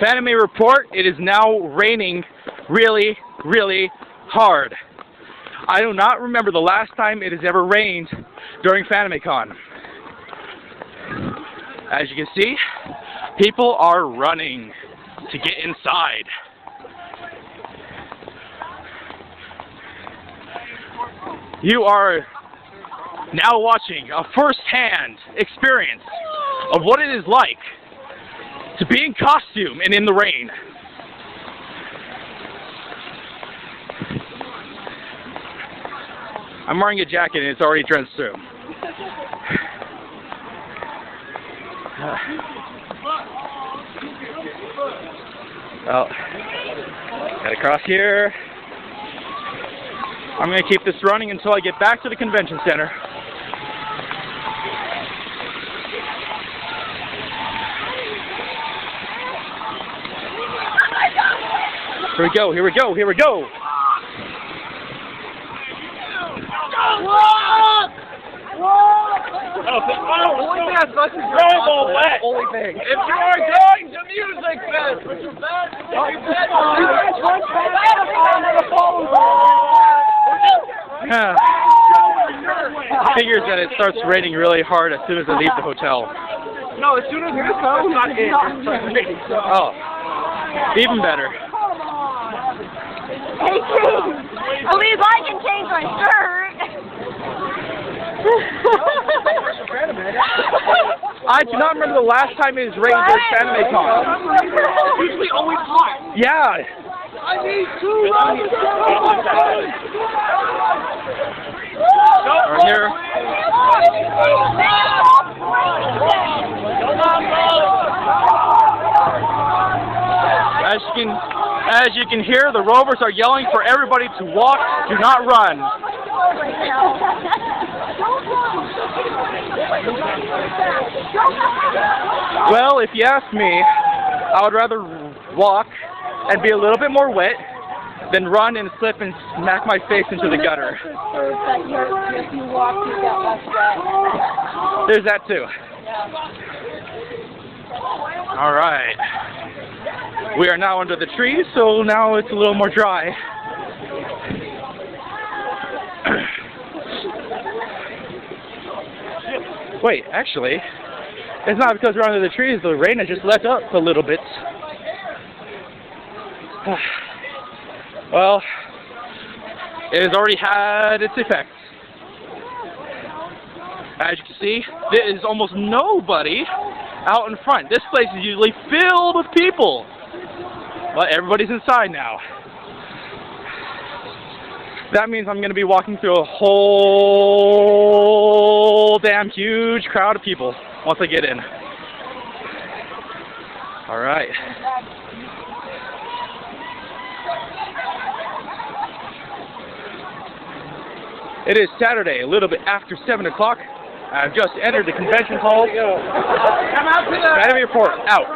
Fanime report, it is now raining really, really hard. I do not remember the last time it has ever rained during FanimeCon. As you can see, people are running to get inside. You are now watching a first-hand experience of what it is like to be in costume and in the rain. I'm wearing a jacket and it's already drenched through. Well, gotta cross here. I'm gonna keep this running until I get back to the convention center. Here we go, here we go, here we go! Only thing. If you are going to Music Fest, put your bed. Figures that it starts raining really hard as soon as I leave the hotel. No, as soon as this goes, not it. Oh, even better. Hey, King! At least I can change my shirt! I do not remember the last time it was rained during FanimeCon. Usually always hot. Yeah. I need two runs. We're here. As you can hear, the rovers are yelling for everybody to walk, do not run. Well, if you ask me, I would rather walk and be a little bit more wet than run and slip and smack my face into the gutter. There's that too. All right. We are now under the trees, so now it's a little more dry. Wait, actually, it's not because we're under the trees. The rain has just let up a little bit. Well, it has already had its effects. As you can see, there is almost nobody out in front. This place is usually filled with people, but everybody's inside now. That means I'm going to be walking through a whole damn huge crowd of people once I get in. All right. It is Saturday, a little bit after 7 o'clock. I've just entered the convention hall. Come out to the Fanime report, out.